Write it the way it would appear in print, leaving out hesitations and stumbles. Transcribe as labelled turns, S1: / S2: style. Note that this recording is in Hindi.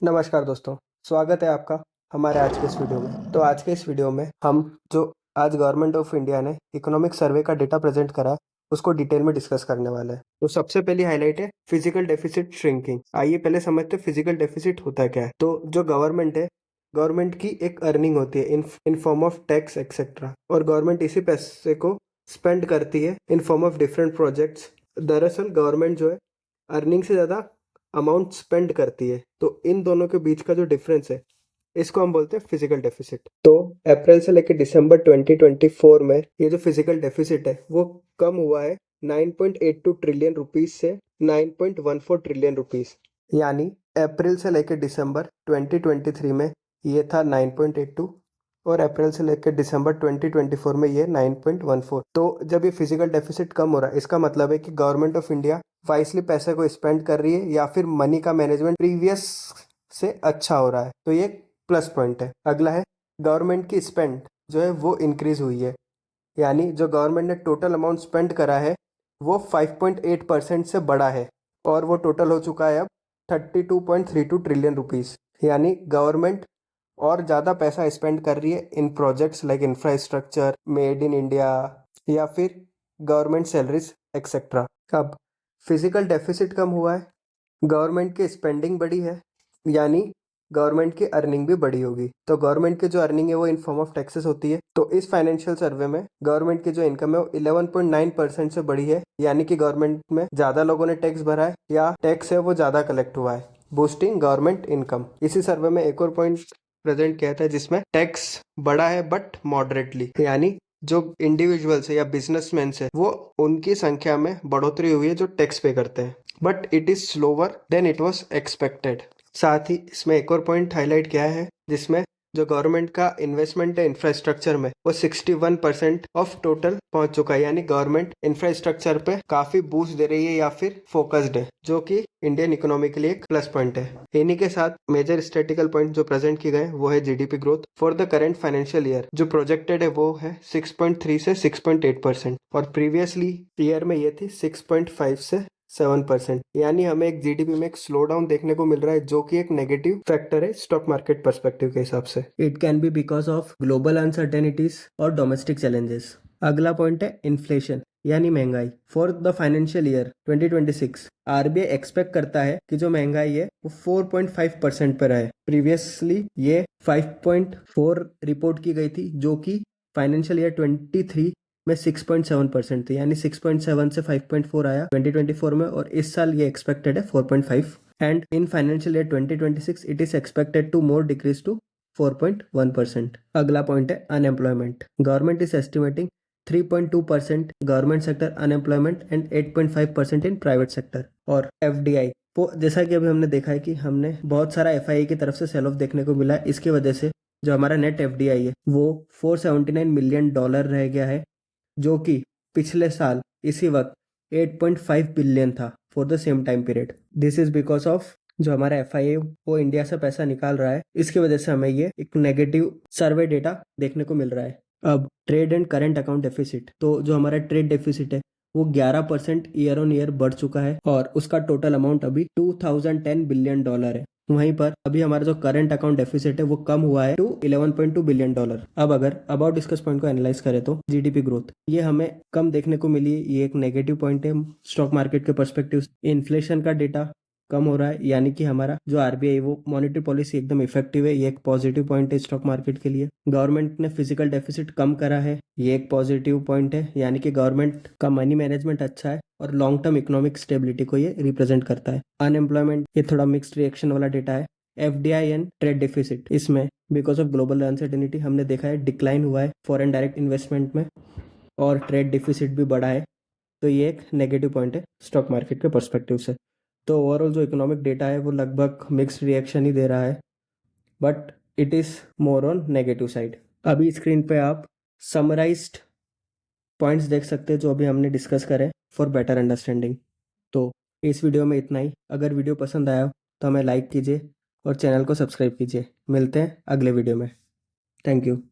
S1: नमस्कार दोस्तों, स्वागत है आपका हमारे आज के इस वीडियो में। तो आज के इस वीडियो में हम जो आज गवर्नमेंट ऑफ इंडिया ने इकोनॉमिक सर्वे का डेटा प्रेजेंट करा है, उसको डिटेल में डिस्कस करने वाले हैं। तो सबसे पहली हाईलाइट है फिजिकल डेफिसिट श्रिंकिंग। आइए पहले समझते हैं फिजिकल डेफिसिट होता क्या है। तो जो गवर्नमेंट है, गवर्नमेंट की एक अर्निंग होती है in form of tax etcetera, और गवर्नमेंट इसी पैसे को स्पेंड करती है in form of different projects. दरअसल गवर्नमेंट जो है अर्निंग से ज़्यादा अमाउंट स्पेंड करती है, तो इन दोनों के बीच का जो डिफरेंस है इसको हम बोलते हैं फिजिकल डेफिसिट। तो अप्रैल से लेकर दिसंबर 2024 में ये जो फिजिकल डेफिसिट है वो कम हुआ है 9.82 ट्रिलियन रुपीस से 9.14 ट्रिलियन रुपीस। यानी अप्रैल से लेकर दिसंबर 2023 में ये था 9.82 और अप्रैल से लेकर दिसंबर 2024 में ये 9.14। तो जब ये फिजिकल डेफिसिट कम हो रहा है, इसका मतलब है कि गवर्नमेंट ऑफ इंडिया वाइसली पैसे को स्पेंड कर रही है या फिर मनी का मैनेजमेंट प्रीवियस से अच्छा हो रहा है। तो ये प्लस पॉइंट है। अगला है गवर्नमेंट की स्पेंड जो है वो इंक्रीज हुई है, यानी जो गवर्नमेंट ने टोटल अमाउंट स्पेंड करा है वो 5.8% से बढ़ा है और वो टोटल हो चुका है अब 32.32 ट्रिलियन रुपीस। यानी गवर्नमेंट और ज़्यादा पैसा स्पेंड कर रही है in projects like infrastructure, made in India या फिर गवर्नमेंट सैलरीज एक्सेट्रा। अब फिजिकल डेफिसिट कम हुआ है, गवर्नमेंट की स्पेंडिंग बढ़ी है, यानी गवर्नमेंट की अर्निंग भी बढ़ी होगी। तो गवर्नमेंट की जो अर्निंग है वो इन फॉर्म ऑफ टैक्सेस होती है। तो इस फाइनेंशियल सर्वे में गवर्नमेंट की जो इनकम है वो 11.9% से बढ़ी है, यानी कि गवर्नमेंट में ज़्यादा लोगों ने टैक्स भरा है या टैक्स है वो ज़्यादा कलेक्ट हुआ है, बूस्टिंग गवर्नमेंट इनकम। इसी सर्वे में एक और पॉइंट प्रेजेंट किया था जिसमें टैक्स बढ़ा है बट मॉडरेटली, यानी जो इंडिविजुअल्स है या बिजनेसमैन है वो उनकी संख्या में बढ़ोतरी हुई है जो टैक्स पे करते हैं, but it is slower than it was expected. साथ ही इसमें एक और पॉइंट हाईलाइट किया है जिसमें जो गवर्नमेंट का इन्वेस्टमेंट है इंफ्रास्ट्रक्चर में वो 61% ऑफ टोटल पहुंच चुका है, यानी गवर्नमेंट इंफ्रास्ट्रक्चर पे काफी बूस्ट दे रही है या फिर फोकस्ड है, जो कि इंडियन इकोनॉमी के लिए एक प्लस पॉइंट है। इन्हीं के साथ मेजर स्टैटिकल पॉइंट जो प्रेजेंट किए गए वो है GDP growth for the current financial year, जो प्रोजेक्टेड है वो है 6.3 से 6.8% और प्रीवियसली ईयर में ये थी 6.5 से 7%। यानी हमें एक जीडीपी में एक स्लो डाउन देखने को मिल रहा है, जो कि एक नेगेटिव फैक्टर है स्टॉक मार्केट पर्सपेक्टिव के हिसाब से। It can be because of global uncertainties और डोमेस्टिक चैलेंजेस। अगला पॉइंट है इन्फ्लेशन यानी महंगाई। For the financial year 2026 RBI expect करता है कि जो महंगाई है वो 4.5% पर है। प्रीवियसली ये 5.4 रिपोर्ट की गई थी, जो कि फाइनेंशियल ईयर 23 में 6.7% थी, यानी 6.7 से 5.4 आया 2024 में, और इस साल ये एक्सपेक्टेड है 4.5। And in financial year 2026 it is expected to more decrease to 4.1%। अगला पॉइंट है unemployment. Government is estimating 3.2% government sector unemployment and 8.5% in private sector. और एफडीआई, तो जैसा कि अभी हमने देखा है कि हमने बहुत सारा एफआईआई की तरफ से सेल ऑफ देखने को मिला है, इसकी वजह से जो हमारा नेट एफडीआई है वो $479 मिलियन रह गया है, जो कि पिछले साल इसी वक्त 8.5 बिलियन था for the same time period. This is because of जो हमारा एफआईए वो इंडिया से पैसा निकाल रहा है, इसकी वजह से हमें ये एक नेगेटिव सर्वे डेटा देखने को मिल रहा है। अब trade and current account deficit, तो जो हमारा ट्रेड डेफिसिट है वो 11% ईयर ऑन ईयर बढ़ चुका है और उसका टोटल अमाउंट अभी $2010 बिलियन है। वहीं पर अभी हमारा जो करंट अकाउंट डेफिसिट है वो कम हुआ है टू $11.2 बिलियन। अब अगर अबाउट डिस्कस पॉइंट को एनालाइज करें तो जीडीपी ग्रोथ ये हमें कम देखने को मिली है, ये एक नेगेटिव पॉइंट है स्टॉक मार्केट के पर्सपेक्टिव। इन्फ्लेशन का डेटा कम हो रहा है, यानी कि हमारा जो आरबीआई वो मॉनेटरी पॉलिसी एकदम इफेक्टिव है, ये एक पॉजिटिव पॉइंट है स्टॉक मार्केट के लिए। गवर्नमेंट ने फिजिकल डेफिसिट कम करा है, ये एक पॉजिटिव पॉइंट है, यानी कि गवर्नमेंट का मनी मैनेजमेंट अच्छा है और लॉन्ग टर्म इकोनॉमिक स्टेबिलिटी को ये रिप्रेजेंट करता है। अनएम्प्लॉयमेंट ये थोड़ा मिक्स्ड रिएक्शन वाला डेटा है। एफडीआई एंड ट्रेड डेफिसिट, इसमें बिकॉज ऑफ ग्लोबल अनसर्टेनिटी हमने देखा है डिक्लाइन हुआ है फॉरेन डायरेक्ट इन्वेस्टमेंट में और ट्रेड डेफिसिट भी बढ़ा है, तो ये एक नेगेटिव पॉइंट है स्टॉक मार्केट के पर्सपेक्टिव से। तो ओवरऑल जो इकोनॉमिक डेटा है वो लगभग मिक्स्ड रिएक्शन ही दे रहा है, but it is more on negative side. अभी स्क्रीन पे आप समराइज्ड पॉइंट्स देख सकते हैं जो अभी हमने डिस्कस करे फॉर बेटर अंडरस्टैंडिंग। तो इस वीडियो में इतना ही। अगर वीडियो पसंद आया हो तो हमें लाइक कीजिए और चैनल को सब्सक्राइब कीजिए। मिलते हैं अगले वीडियो में। Thank you.